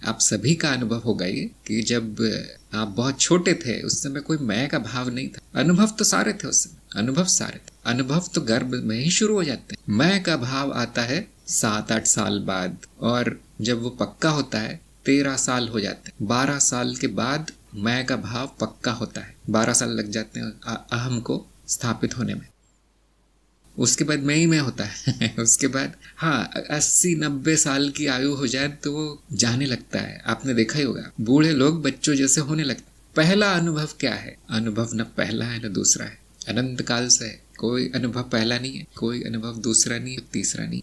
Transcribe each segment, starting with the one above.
आप सभी का अनुभव होगा ये कि जब आप बहुत छोटे थे उस समय कोई मैं का भाव नहीं था। अनुभव तो सारे थे उस समय, अनुभव सारे थे। अनुभव तो गर्भ में ही शुरू हो जाते हैं। मैं का भाव आता है 7-8 साल बाद, और जब वो पक्का होता है 13 साल हो जाते हैं। 12 साल के बाद मैं का भाव पक्का होता है। 12 साल लग जाते हैं अहम को स्थापित होने में। उसके बाद मैं ही मैं होता है उसके बाद 80-90 साल की आयु हो जाए तो वो जाने लगता है। आपने देखा ही होगा, बूढ़े लोग बच्चों जैसे होने लगते। पहला अनुभव क्या है? अनुभव न पहला है न दूसरा है, अनंत काल से है। कोई अनुभव पहला नहीं है, कोई अनुभव दूसरा नहीं है, तीसरा नहीं।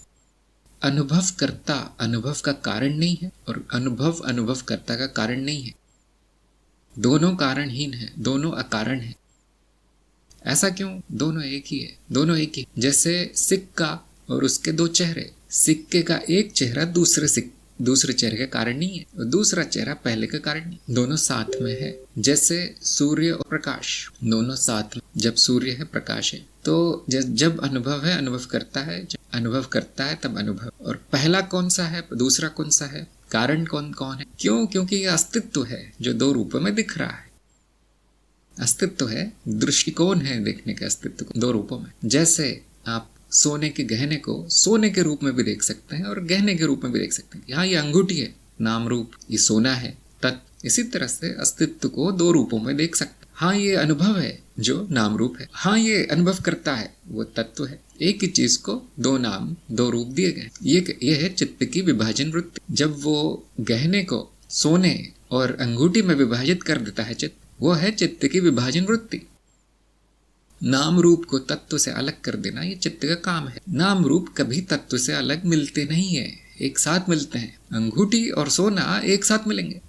अनुभव कर्ता अनुभव का कारण नहीं है, और अनुभव अनुभव कर्ता का कारण नहीं है। दोनों कारणहीन है, दोनों अकारण है। ऐसा क्यों? दोनों एक ही है, दोनों एक ही। जैसे सिक्का और उसके दो चेहरे, सिक्के का एक चेहरा दूसरे चेहरे का कारण नहीं है, और दूसरा चेहरा पहले का कारण नहीं। दोनों साथ में है। जैसे सूर्य और प्रकाश, दोनों साथ में। जब सूर्य है, प्रकाश है, तो जब अनुभव है, अनुभव करता है। जब अनुभव करता है तब अनुभव। और पहला कौन सा है, दूसरा कौन सा है, कारण कौन कौन है? क्यों? क्योंकि ये अस्तित्व है जो दो रूपों में दिख रहा है। अस्तित्व है, दृष्टिकोण है देखने के अस्तित्व को दो रूपों में। जैसे आप सोने के गहने को सोने के रूप में भी देख सकते हैं और गहने के रूप में भी देख सकते हैं। हाँ, ये अंगूठी है, नाम रूप, ये सोना है, तत्व। इसी तरह से अस्तित्व को दो रूपों में देख सकते हैं। हाँ, ये अनुभव है जो नाम रूप है। हाँ, ये अनुभव करता है, वो तत्व है। एक ही चीज को दो नाम दो रूप दिए गए। ये है चित्त की विभाजन वृत्ति। जब वो गहने को सोने और अंगूठी में विभाजित कर देता है चित्त, वो है चित्त की विभाजन वृत्ति। नाम रूप को तत्व से अलग कर देना ये चित्त का काम है। नाम रूप कभी तत्व से अलग मिलते नहीं है, एक साथ मिलते हैं। अंगूठी और सोना एक साथ मिलेंगे।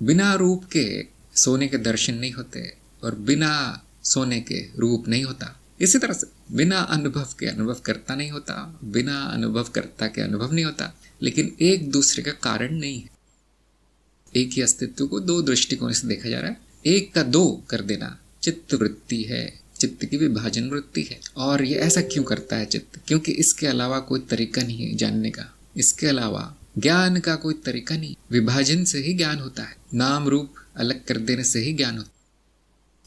बिना रूप के सोने के दर्शन नहीं होते, और बिना सोने के रूप नहीं होता। इसी तरह से बिना अनुभव के अनुभव करता नहीं होता, बिना अनुभव करता के अनुभव नहीं होता। लेकिन एक दूसरे का कारण नहीं है। एक ही अस्तित्व को दो दृष्टिकोण से देखा जा रहा है। एक का दो कर देना चित्त वृत्ति है, चित्त की विभाजन वृत्ति है। और ये ऐसा क्यों करता है चित्त? क्योंकि इसके अलावा कोई तरीका नहीं है जानने का। इसके अलावा ज्ञान का कोई तरीका नहीं। विभाजन से ही ज्ञान होता है, नाम रूप अलग कर देने से ही ज्ञान होता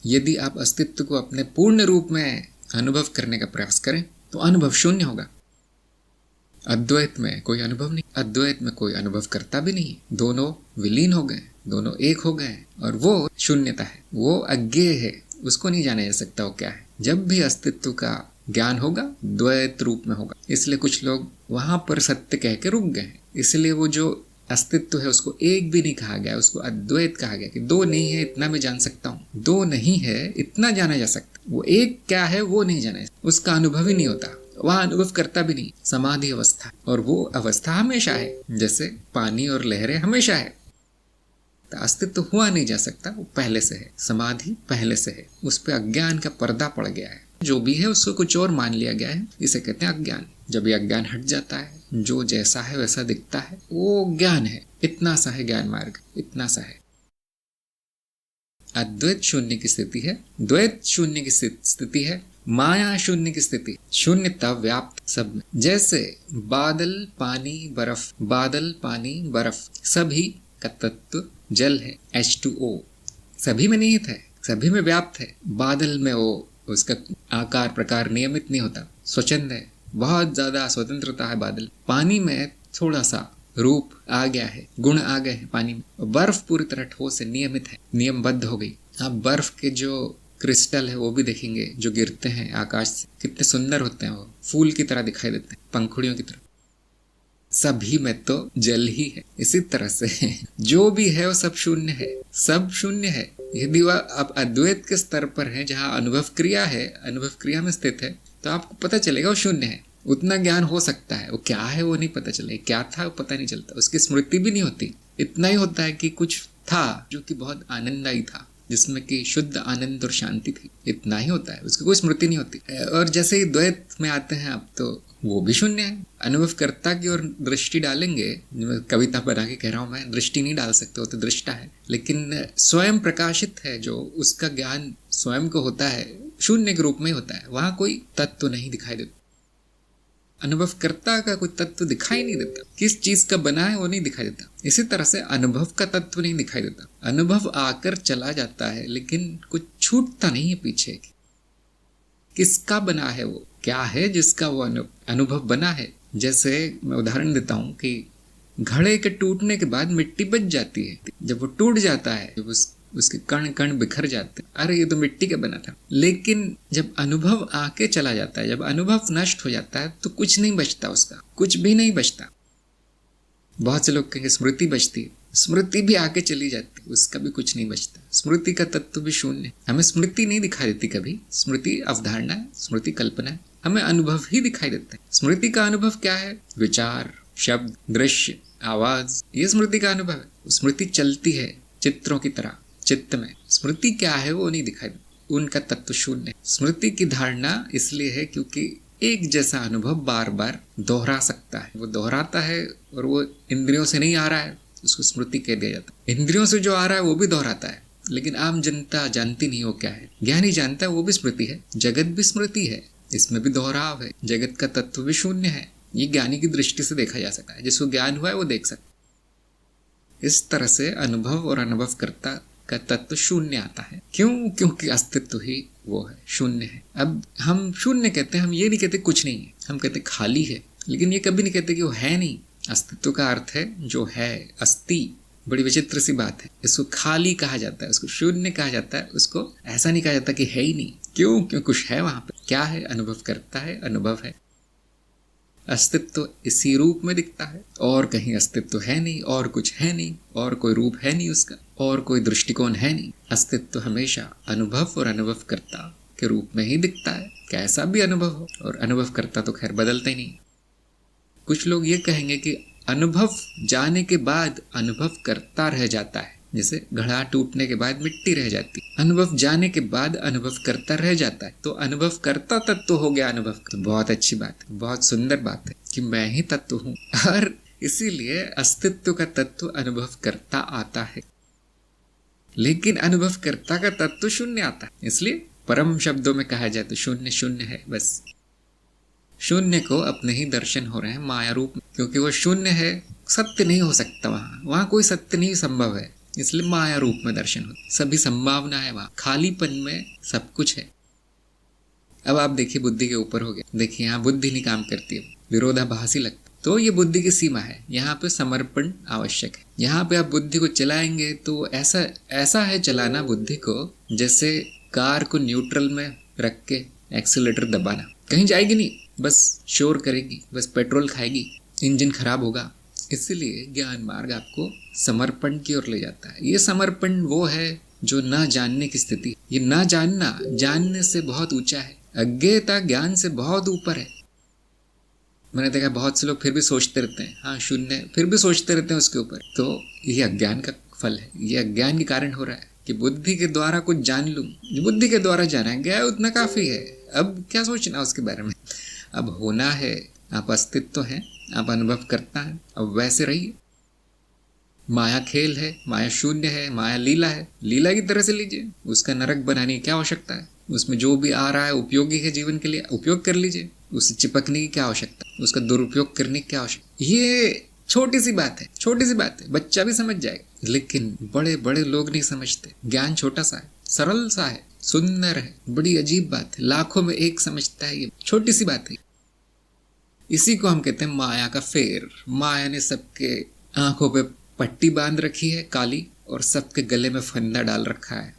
है। यदि आप अस्तित्व को अपने पूर्ण रूप में अनुभव करने का प्रयास करें तो अनुभव शून्य होगा। अद्वैत में कोई अनुभव नहीं, अद्वैत में कोई अनुभव करता भी नहीं। दोनों विलीन हो गए, दोनों एक हो गए, और वो शून्यता है, वो अज्ञेय है, उसको नहीं जाना जा सकता वो क्या है। जब भी अस्तित्व का ज्ञान होगा द्वैत रूप में होगा। इसलिए कुछ लोग वहां पर सत्य कह के रुक गए। इसलिए वो जो अस्तित्व है उसको एक भी नहीं कहा गया, उसको अद्वैत कहा गया कि दो नहीं है इतना मैं जान सकता हूँ, दो नहीं है इतना जाना जा सकता। वो एक क्या है वो नहीं जाना, उसका अनुभव ही नहीं होता, वह अनुभव करता भी नहीं। समाधि अवस्था, और वो अवस्था हमेशा है, जैसे पानी और लहरें हमेशा है। तो अस्तित्व हुआ नहीं जा सकता, वो पहले से है। समाधि पहले से है, उस पर अज्ञान का पर्दा पड़ गया है। जो भी है उसको कुछ और मान लिया गया है, इसे कहते हैं अज्ञान। जब ये अज्ञान हट जाता है, जो जैसा है वैसा दिखता है, वो ज्ञान है। इतना सा है ज्ञान मार्ग, इतना सा है। अद्वैत शून्य की स्थिति है, द्वैत शून्य की स्थिति है, माया शून्य की स्थिति। शून्यता व्याप्त सब में। जैसे बादल पानी बर्फ, बादल पानी बर्फ सभी का तत्व जल है, H2O सभी में निहित है, सभी में व्याप्त है। बादल में वो उसका आकार प्रकार नियमित नहीं होता, स्वच्छंद है, बहुत ज्यादा स्वतंत्रता है बादल। पानी में थोड़ा सा रूप आ गया है, गुण आ गए हैं पानी में। बर्फ पूरी तरह ठोस है, नियमित है, नियमबद्ध हो गई। आप बर्फ के जो क्रिस्टल है वो भी देखेंगे जो गिरते हैं आकाश से, कितने सुंदर होते हैं, वो फूल की तरह दिखाई देते हैं, पंखुड़ियों की तरह। सभी में तो जल ही है। इसी तरह से जो भी है वो सब शून्य है, सब शून्य है। यदि वह आप अद्वैत के स्तर पर है जहाँ अनुभव क्रिया है, अनुभव क्रिया में स्थित है, तो आपको पता चलेगा वो शून्य है। उतना ज्ञान हो सकता है, वो क्या है वो नहीं पता चले, क्या था वो पता नहीं चलता, उसकी स्मृति भी नहीं होती। इतना ही होता है कि कुछ था जो कि बहुत आनंददायी था, जिसमें कि शुद्ध आनंद और शांति थी, इतना ही होता है, उसकी कोई स्मृति नहीं होती। और जैसे ही द्वैत में आते हैं आप, तो वो भी शून्य है। अनुभवकर्ता की ओर दृष्टि डालेंगे, कविता बना के कह रहा हूं मैं, दृष्टि नहीं डाल सकते, वो तो दृष्टा है, लेकिन स्वयं प्रकाशित है, जो उसका ज्ञान स्वयं को होता है, शून्य के रूप में होता है, वहां कोई तत्व नहीं दिखाई देता। अनुभवकर्ता का कोई तत्व दिखाई नहीं देता, किस चीज का बना है वो नहीं दिखाई देता। इसी तरह से अनुभव का तत्व नहीं दिखाई देता। अनुभव आकर चला जाता है लेकिन कुछ छूटता नहीं है पीछे। किसका बना है वो, क्या है जिसका वो अनुभव बना है। जैसे मैं उदाहरण देता हूँ कि घड़े के टूटने के बाद मिट्टी बच जाती है। जब वो टूट जाता है, जब उसके कण कण बिखर जाते हैं, अरे ये तो मिट्टी का बना था। लेकिन जब अनुभव आके चला जाता है, जब अनुभव नष्ट हो जाता है, तो कुछ नहीं बचता, उसका कुछ भी नहीं बचता। बहुत से लोग कहेंगे स्मृति बचती है, स्मृति भी आके चली जाती है, उसका भी कुछ नहीं बचता। स्मृति का तत्व भी शून्य है। हमें स्मृति नहीं दिखाई देती कभी, स्मृति अवधारणा है, स्मृति कल्पना है, हमें अनुभव ही दिखाई देता है। स्मृति का अनुभव क्या है? विचार, शब्द, दृश्य, आवाज, ये स्मृति का अनुभव है। स्मृति चलती है चित्रों की तरह चित्त में। स्मृति क्या है वो नहीं दिखाई देता, उनका तत्व शून्य है। स्मृति की धारणा इसलिए है क्योंकि एक जैसा अनुभव बार बार दोहरा सकता है। वो दोहराता है और वो इंद्रियों से नहीं आ रहा है, उसको स्मृति कह दिया जाता है। इंद्रियों से जो आ रहा है वो भी दोहराता है, लेकिन आम जनता जानती नहीं वो क्या है। ज्ञानी जानता है वो भी स्मृति है, जगत भी स्मृति है, इसमें भी दोहराव है। जगत का तत्व भी शून्य है। ये ज्ञानी की दृष्टि से देखा जा सकता है, जिसको ज्ञान हुआ है वो देख सकता है। इस तरह से अनुभव और अनुभवकर्ता का तत्व शून्य आता है। क्यों? क्योंकि अस्तित्व ही वो है, शून्य है। अब हम शून्य कहते हैं, हम ये नहीं कहते कुछ नहीं है, हम कहते खाली है, लेकिन ये कभी नहीं कहते कि वो है नहीं। अस्तित्व का अर्थ है जो है, अस्ति। बड़ी विचित्र सी बात है। इसको खाली कहा जाता है, उसको शून्य कहा जाता है, उसको ऐसा नहीं कहा जाता कि है ही नहीं। क्यों? क्यों कुछ है वहां पे। क्या है? अनुभव करता है, अनुभव है। अस्तित्व इसी रूप में दिखता है, और कहीं अस्तित्व है नहीं, और कुछ है नहीं, और कोई रूप है नहीं उसका, और कोई दृष्टिकोण है नहीं। अस्तित्व हमेशा अनुभव और अनुभवकर्ता के रूप में ही दिखता है, कैसा भी अनुभव हो। और अनुभवकर्ता तो खैर बदलता ही नहीं। कुछ लोग ये कहेंगे कि अनुभव जाने के बाद अनुभव करता रह जाता है, जैसे घड़ा टूटने के बाद मिट्टी रह जाती है, अनुभव जाने के बाद अनुभव करता रह जाता है, तो अनुभव करता तत्व हो गया अनुभव। तो बहुत अच्छी बात है, बहुत सुंदर बात है कि मैं ही तत्व हूँ, और इसीलिए अस्तित्व का तत्व अनुभव करता आता है। लेकिन अनुभव करता का तत्व शून्य आता है। इसलिए परम शब्दों में कहा जाए तो शून्य शून्य है, बस। शून्य को अपने ही दर्शन हो रहे हैं माया रूप में, क्योंकि वो शून्य है, सत्य नहीं हो सकता, वहां कोई सत्य नहीं संभव है, इसलिए माया रूप में दर्शन होता है। सभी संभावना है वहां, खालीपन में सब कुछ है। अब आप देखिए बुद्धि के ऊपर हो गया, देखिए यहाँ बुद्धि नहीं काम करती है, विरोधाभासी लगता, तो ये बुद्धि की सीमा है। यहाँ पे समर्पण आवश्यक है। यहाँ पे आप बुद्धि को चलाएंगे तो ऐसा है चलाना बुद्धि को जैसे कार को न्यूट्रल में रख के एक्सीलेटर दबाना, कहीं जाएगी नहीं, बस शोर करेगी, बस पेट्रोल खाएगी, इंजन खराब होगा। इसलिए ज्ञान मार्ग आपको समर्पण की ओर ले जाता है। ये समर्पण वो है जो ना जानने की स्थिति। ये ना जानना जानने से बहुत ऊंचा है, अज्ञेयता ज्ञान से बहुत ऊपर है। मैंने देखा बहुत से लोग फिर भी सोचते रहते हैं, हाँ शून्य, फिर भी सोचते रहते हैं उसके ऊपर। तो ये अज्ञान का फल है, ये अज्ञान के कारण हो रहा है कि बुद्धि के द्वारा कुछ जान लूं, बुद्धि के द्वारा जाना गया उतना काफी है, अब क्या सोचना उसके बारे में। अब होना है, आप अस्तित्व हैं, आप अनुभव करता है, अब वैसे रहिए। माया खेल है, माया शून्य है, माया लीला है, लीला की तरह से लीजिए, उसका नरक बनाने की क्या आवश्यकता है। उसमें जो भी आ रहा है उपयोगी है जीवन के लिए, उपयोग कर लीजिए, उससे चिपकने की क्या आवश्यकता, उसका दुरुपयोग करने की क्या आवश्यकता। ये छोटी सी बात है, छोटी सी बात है, बच्चा भी समझ जाएगा, लेकिन बड़े बड़े लोग नहीं समझते। ज्ञान छोटा सा है, सरल सा है, सुंदर है, बड़ी अजीब बात है, लाखों में एक समझता है, ये छोटी सी बात है। इसी को हम कहते हैं माया का फेर। माया ने सबके आंखों पे पट्टी बांध रखी है काली, और सबके गले में फंदा डाल रखा है।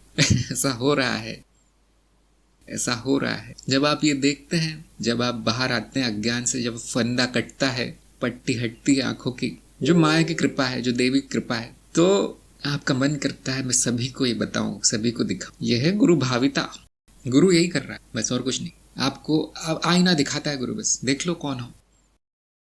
ऐसा हो रहा है, ऐसा हो रहा है। जब आप ये देखते हैं, जब आप बाहर आते हैं अज्ञान से, जब फंदा कटता है, पट्टी हटती है आंखों की, जो माया की कृपा है, जो देवी की कृपा है, तो आपका मन करता है मैं सभी को ये बताऊं, सभी को दिखाऊं। यह है गुरु भाविता। गुरु यही कर रहा है, बस और कुछ नहीं। आपको आईना दिखाता है गुरु, बस देख लो कौन हो।